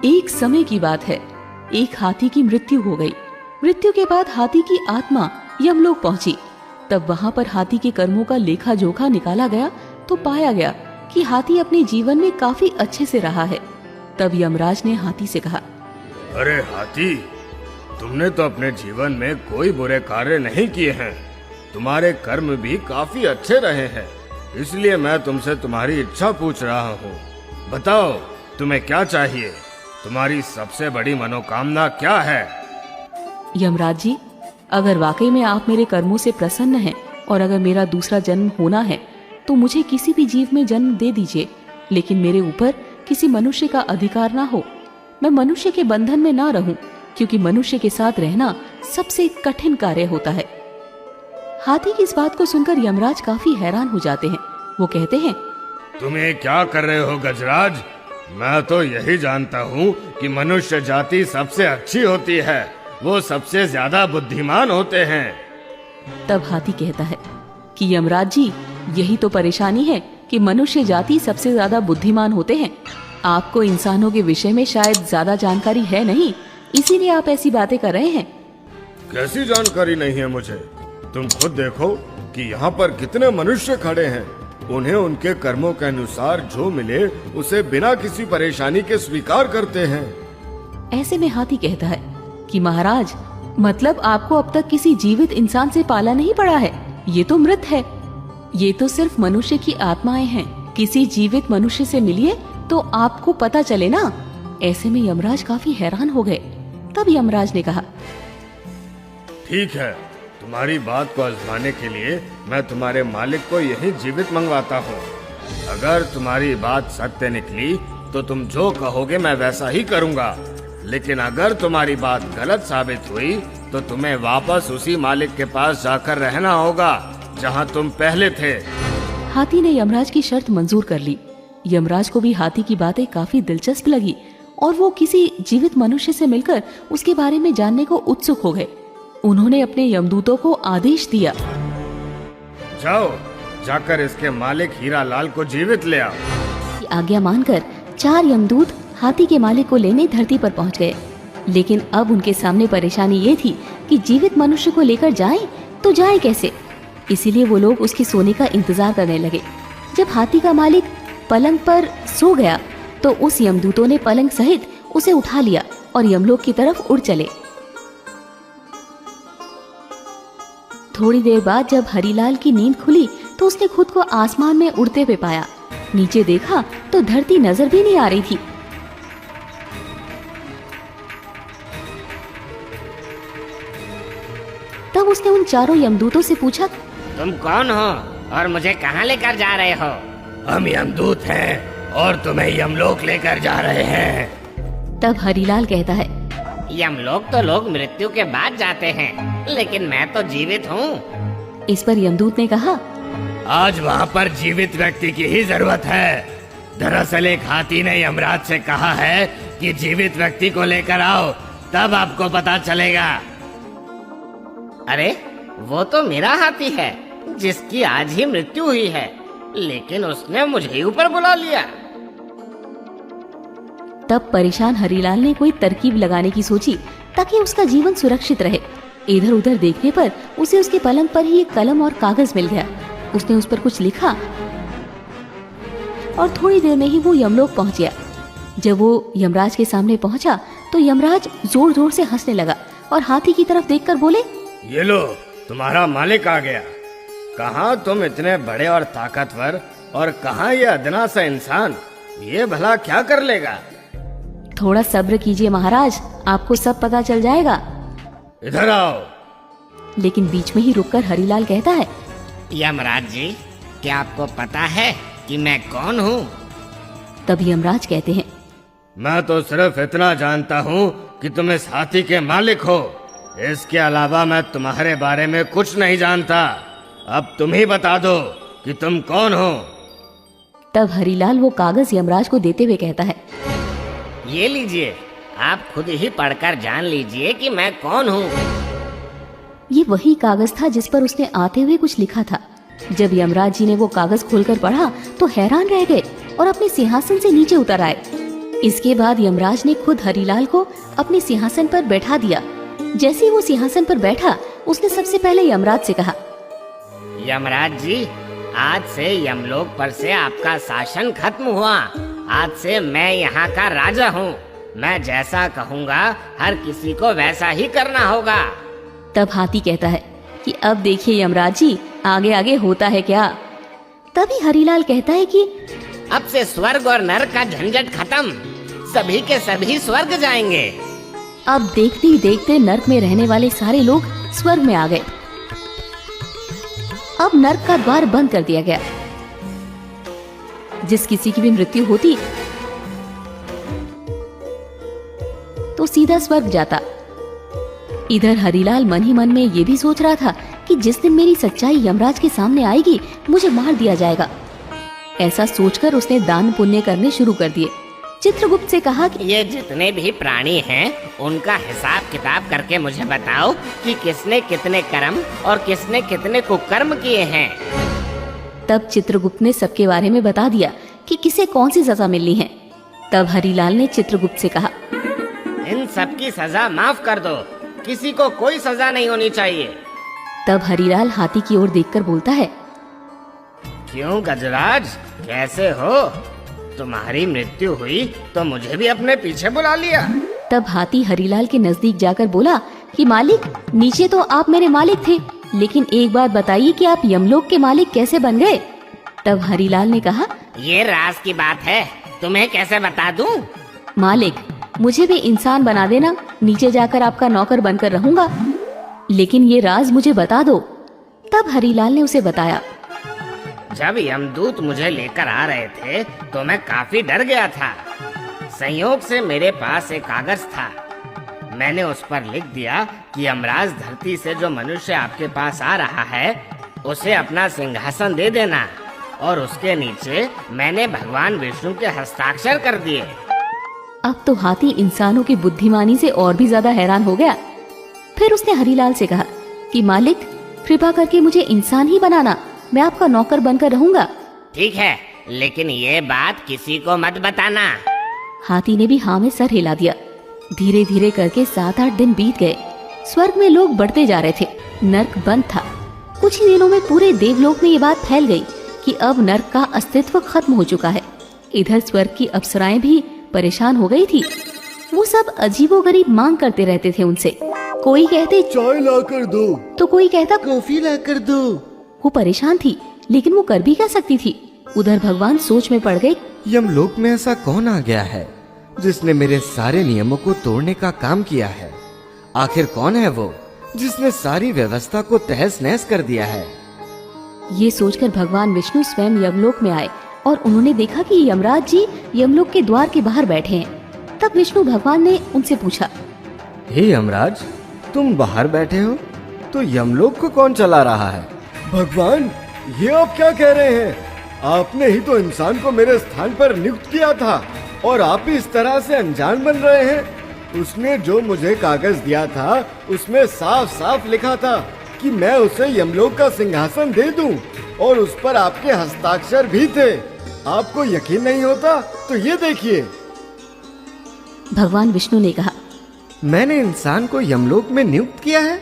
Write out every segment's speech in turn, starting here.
एक समय की बात है, एक हाथी की मृत्यु हो गई। मृत्यु के बाद हाथी की आत्मा यमलोक पहुंची। तब वहां पर हाथी के कर्मों का लेखा जोखा निकाला गया तो पाया गया कि हाथी अपने जीवन में काफी अच्छे से रहा है। तब यमराज ने हाथी से कहा, अरे हाथी, तुमने तो अपने जीवन में कोई बुरे कार्य नहीं किए हैं। तुम्हारे कर्म भी काफी अच्छे रहे हैं। इसलिए मैं तुमसे तुम्हारी इच्छा पूछ रहा हूँ। बताओ, तुम्हें क्या चाहिए? तुम्हारी सबसे बड़ी मनोकामना क्या है? यमराज जी, अगर वाकई में आप मेरे कर्मों से प्रसन्न हैं और अगर मेरा दूसरा जन्म होना है तो मुझे किसी भी जीव में जन्म दे दीजिए, लेकिन मेरे ऊपर किसी मनुष्य का अधिकार ना हो। मैं मनुष्य के बंधन में ना रहूं, क्योंकि मनुष्य के साथ रहना सबसे कठिन कार्य होता है। हाथी की इस बात को सुनकर यमराज काफी हैरान हो जाते हैं। वो कहते हैं, तुम्हें क्या कर रहे हो गजराज? मैं तो यही जानता हूँ कि मनुष्य जाति सबसे अच्छी होती है, वो सबसे ज्यादा बुद्धिमान होते हैं। तब हाथी कहता है कि यमराज जी, यही तो परेशानी है कि मनुष्य जाति सबसे ज्यादा बुद्धिमान होते हैं। आपको इंसानों के विषय में शायद ज्यादा जानकारी है नहीं, इसीलिए आप ऐसी बातें कर रहे हैं। कैसी जानकारी नहीं है मुझे? तुम खुद देखो कि यहाँ पर कितने मनुष्य खड़े हैं। उन्हें उनके कर्मों के अनुसार जो मिले उसे बिना किसी परेशानी के स्वीकार करते हैं। ऐसे में हाथी कहता है कि महाराज, मतलब आपको अब तक किसी जीवित इंसान से पाला नहीं पड़ा है। ये तो मृत है। ये तो सिर्फ मनुष्य की आत्माएं हैं। किसी जीवित मनुष्य से मिलिए तो आपको पता चले ना। ऐसे में यमराज काफी हैरान हो गए। तब यमराज ने कहा, ठीक है, तुम्हारी बात को आजमाने के लिए मैं तुम्हारे मालिक को यही जीवित मंगवाता हूँ। अगर तुम्हारी बात सत्य निकली तो तुम जो कहोगे मैं वैसा ही करूँगा, लेकिन अगर तुम्हारी बात गलत साबित हुई तो तुम्हें वापस उसी मालिक के पास जाकर रहना होगा जहाँ तुम पहले थे। हाथी ने यमराज की शर्त मंजूर कर ली। यमराज को भी हाथी की बातें काफी दिलचस्प लगी और वो किसी जीवित मनुष्य से मिलकर उसके बारे में जानने को उत्सुक हो गए। उन्होंने अपने यमदूतों को आदेश दिया, जाओ, जाकर इसके मालिक हीरालाल को जीवित ले आओ। आज्ञा मानकर 4 यमदूत हाथी के मालिक को लेने धरती पर पहुंच गए। लेकिन अब उनके सामने परेशानी ये थी कि जीवित मनुष्य को लेकर जाएं तो जाएं कैसे। इसीलिए वो लोग उसके सोने का इंतजार करने लगे। जब हाथी का मालिक पलंग पर सो गया तो उस यमदूतों ने पलंग सहित उसे उठा लिया और यमलोक की तरफ उड़ चले। थोड़ी देर बाद जब हरीलाल की नींद खुली तो उसने खुद को आसमान में उड़ते हुए पाया। नीचे देखा तो धरती नजर भी नहीं आ रही थी। तब उसने उन 4 यमदूतों से पूछा, तुम कौन हो और मुझे कहाँ लेकर जा रहे हो? हम यमदूत हैं और तुम्हें यमलोक लेकर जा रहे हैं। तब हरीलाल कहता है, यमलोक तो लोग मृत्यु के बाद जाते हैं, लेकिन मैं तो जीवित हूँ। इस पर यमदूत ने कहा, आज वहाँ पर जीवित व्यक्ति की ही जरूरत है। दरअसल एक हाथी ने यमराज से कहा है कि जीवित व्यक्ति को लेकर आओ, तब आपको पता चलेगा। अरे, वो तो मेरा हाथी है जिसकी आज ही मृत्यु हुई है, लेकिन उसने मुझे ऊपर बुला लिया। तब परेशान हरीलाल ने कोई तरकीब लगाने की सोची ताकि उसका जीवन सुरक्षित रहे। इधर उधर देखने पर उसे उसके पलंग पर ही एक कलम और कागज मिल गया। उसने उस पर कुछ लिखा और थोड़ी देर में ही वो यमलोक पहुंच गया। जब वो यमराज के सामने पहुंचा तो यमराज जोर जोर से हंसने लगा और हाथी की तरफ देखकर बोले, ये लो, तुम्हारा मालिक आ गया। कहाँ तुम इतने बड़े और ताकतवर और कहाँ ये अदना सा इंसान? ये भला क्या कर लेगा? थोड़ा सब्र कीजिए महाराज, आपको सब पता चल जाएगा। इधर आओ। लेकिन बीच में ही रुककर हरीलाल कहता है, यमराज जी, क्या आपको पता है कि मैं कौन हूँ? तब यमराज कहते हैं, मैं तो सिर्फ इतना जानता हूँ कि तुम इस हाथी के मालिक हो। इसके अलावा मैं तुम्हारे बारे में कुछ नहीं जानता। अब तुम ही बता दो कि तुम कौन हो। तब हरीलाल वो कागज यमराज को देते हुए कहता है, ये लीजिए, आप खुद ही पढ़कर जान लीजिए कि मैं कौन हूँ। ये वही कागज था जिस पर उसने आते हुए कुछ लिखा था। जब यमराज जी ने वो कागज खोलकर पढ़ा तो हैरान रह गए और अपने सिंहासन से नीचे उतर आए। इसके बाद यमराज ने खुद हरिलाल को अपने सिंहासन पर बैठा दिया। जैसे ही वो सिंहासन पर बैठा, उसने सबसे पहले यमराज से कहा, यमराज जी, आज से यमलोक पर से आपका शासन खत्म हुआ। आज से मैं यहाँ का राजा हूँ। मैं जैसा कहूँगा हर किसी को वैसा ही करना होगा। तब हाथी कहता है कि अब देखिए यमराज जी, आगे आगे होता है क्या। तभी हरिलाल कहता है कि अब से स्वर्ग और नरक का झंझट खत्म, सभी के सभी स्वर्ग जाएंगे। अब देखते ही देखते नरक में रहने वाले सारे लोग स्वर्ग में आ गए। अब नरक का द्वार बंद कर दिया गया। जिस किसी की भी मृत्यु होती तो सीधा स्वर्ग जाता। इधर हरिलाल मन ही मन में ये भी सोच रहा था कि जिस दिन मेरी सच्चाई यमराज के सामने आएगी, मुझे मार दिया जाएगा। ऐसा सोचकर उसने दान पुण्य करने शुरू कर दिए। चित्रगुप्त से कहा कि ये जितने भी प्राणी हैं, उनका हिसाब किताब करके मुझे बताओ कि किसने कितने कर्म और किसने कितने कुकर्म किए हैं। तब चित्रगुप्त ने सबके बारे में बता दिया कि किसे कौन सी सजा मिलनी है। तब हरिलाल ने चित्रगुप्त से कहा, इन सब की सजा माफ कर दो, किसी को कोई सजा नहीं होनी चाहिए। तब हरिलाल हाथी की ओर देखकर बोलता है, क्यों गजराज, कैसे हो? तुम्हारी मृत्यु हुई तो मुझे भी अपने पीछे बुला लिया। तब हाथी हरिलाल के नजदीक जाकर बोला कि मालिक, नीचे तो आप मेरे मालिक थे, लेकिन एक बात बताइए कि आप यमलोक के मालिक कैसे बन गए? तब हरिलाल ने कहा, ये राज की बात है, तुम्हें कैसे बता दूं? मालिक, मुझे भी इंसान बना देना, नीचे जाकर आपका नौकर बनकर रहूंगा, लेकिन ये राज मुझे बता दो। तब हरिलाल ने उसे बताया। जब यमदूत मुझे लेकर आ रहे थे तो मैं काफी डर गया था। संयोग से मेरे पास एक कागज था। मैंने उस पर लिख दिया कि यमराज धरती से जो मनुष्य आपके पास आ रहा है, उसे अपना सिंहासन दे देना, और उसके नीचे मैंने भगवान विष्णु के हस्ताक्षर कर दिए। अब तो हाथी इंसानों की बुद्धिमानी से और भी ज्यादा हैरान हो गया। फिर उसने हरिलाल से कहा कि मालिक, कृपा करके मुझे इंसान ही बनाना, मैं आपका नौकर बनकर रहूंगा। ठीक है, लेकिन ये बात किसी को मत बताना। हाथी ने भी हाँ में सर हिला दिया। धीरे धीरे करके 7-8 दिन बीत गए। स्वर्ग में लोग बढ़ते जा रहे थे, नरक बंद था। कुछ ही दिनों में पूरे देवलोक में ये बात फैल गई कि अब नरक का अस्तित्व खत्म हो चुका है। इधर स्वर्ग की अप्सराएं भी परेशान हो गई थी। वो सब अजीबोगरीब मांग करते रहते थे उनसे। कोई कहते चाय ला कर दो, तो कोई कहता कॉफी ला कर दो। वो परेशान थी, लेकिन वो कर भी क्या सकती थी। उधर भगवान सोच में पड़ गए। यमलोक में ऐसा कौन आ गया है जिसने मेरे सारे नियमों को तोड़ने का काम किया है? आखिर कौन है वो जिसने सारी व्यवस्था को तहस नहस कर दिया है? ये सोचकर भगवान विष्णु स्वयं यमलोक में आए और उन्होंने देखा कि यमराज जी यमलोक के द्वार के बाहर बैठे हैं। तब विष्णु भगवान ने उनसे पूछा, हे यमराज, तुम बाहर बैठे हो तो यमलोक को कौन चला रहा है? भगवान, ये आप क्या कह रहे हैं? आपने ही तो इंसान को मेरे स्थान पर नियुक्त किया था और आप ही इस तरह से अनजान बन रहे हैं। उसने जो मुझे कागज दिया था उसमें साफ साफ लिखा था कि मैं उसे यमलोक का सिंहासन दे दूं, और उस पर आपके हस्ताक्षर भी थे। आपको यकीन नहीं होता तो ये देखिए। भगवान विष्णु ने कहा, मैंने इंसान को यमलोक में नियुक्त किया है?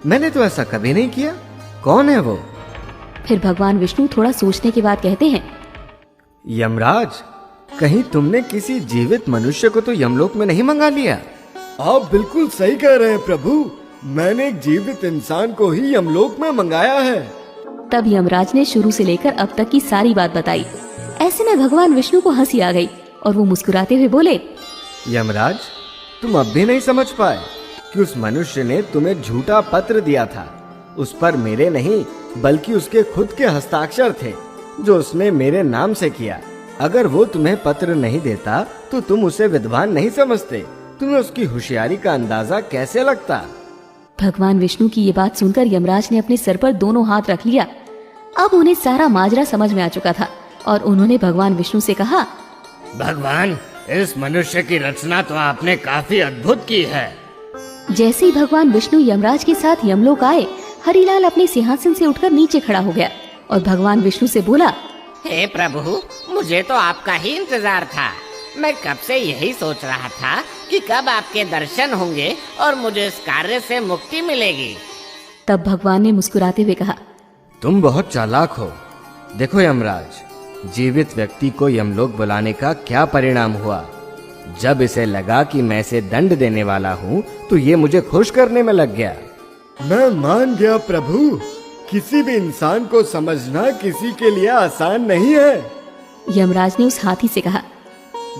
मैंने तो ऐसा कभी नहीं किया। कौन है वो? फिर भगवान विष्णु थोड़ा सोचने के बाद कहते हैं, यमराज, कहीं तुमने किसी जीवित मनुष्य को तो यमलोक में नहीं मंगा लिया? आप बिल्कुल सही कह रहे हैं प्रभु, मैंने एक जीवित इंसान को ही यमलोक में मंगाया है। तब यमराज ने शुरू से लेकर अब तक की सारी बात बताई। ऐसे में भगवान विष्णु को हंसी आ गई और वो मुस्कुराते हुए बोले, यमराज, तुम अब भी नहीं समझ पाए कि उस मनुष्य ने तुम्हें झूठा पत्र दिया था। उस पर मेरे नहीं बल्कि उसके खुद के हस्ताक्षर थे, जो उसने मेरे नाम से किया। अगर वो तुम्हें पत्र नहीं देता तो तुम उसे विद्वान नहीं समझते। तुम्हें उसकी होशियारी का अंदाजा कैसे लगता? भगवान विष्णु की ये बात सुनकर यमराज ने अपने सर पर दोनों हाथ रख लिया। अब उन्हें सारा माजरा समझ में आ चुका था और उन्होंने भगवान विष्णु से कहा, भगवान, इस मनुष्य की रचना तो आपने काफी अद्भुत की है। जैसे ही भगवान विष्णु यमराज के साथ यमलोक आए, हरिलाल अपने सिंहासन से उठकर नीचे खड़ा हो गया और भगवान विष्णु से बोला, हे प्रभु, मुझे तो आपका ही इंतजार था। मैं कब से यही सोच रहा था कि कब आपके दर्शन होंगे और मुझे इस कार्य से मुक्ति मिलेगी। तब भगवान ने मुस्कुराते हुए कहा, तुम बहुत चालाक हो। देखो यमराज, जीवित व्यक्ति को यमलोक बुलाने का क्या परिणाम हुआ। जब इसे लगा कि मैं इसे दंड देने वाला हूँ तो ये मुझे खुश करने में लग गया। मैं मान गया प्रभु, किसी भी इंसान को समझना किसी के लिए आसान नहीं है। यमराज ने उस हाथी से कहा,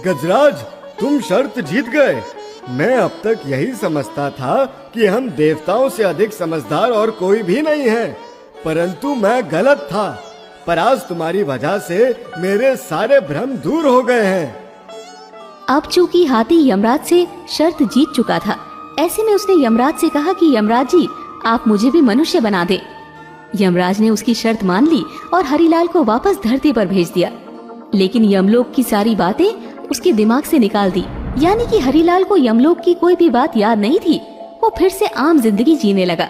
गजराज, तुम शर्त जीत गए। मैं अब तक यही समझता था कि हम देवताओं से अधिक समझदार और कोई भी नहीं है, परंतु मैं गलत था। पर आज तुम्हारी वजह से मेरे सारे भ्रम दूर हो गए हैं। अब चूंकि हाथी यमराज से शर्त जीत चुका था, ऐसे में उसने यमराज से कहा कि यमराज जी, आप मुझे भी मनुष्य बना दे। यमराज ने उसकी शर्त मान ली और हरिलाल को वापस धरती पर भेज दिया। लेकिन यमलोक की सारी बातें उसके दिमाग से निकाल दी, यानी कि हरिलाल को यमलोक की कोई भी बात याद नहीं थी। वो फिर से आम जिंदगी जीने लगा।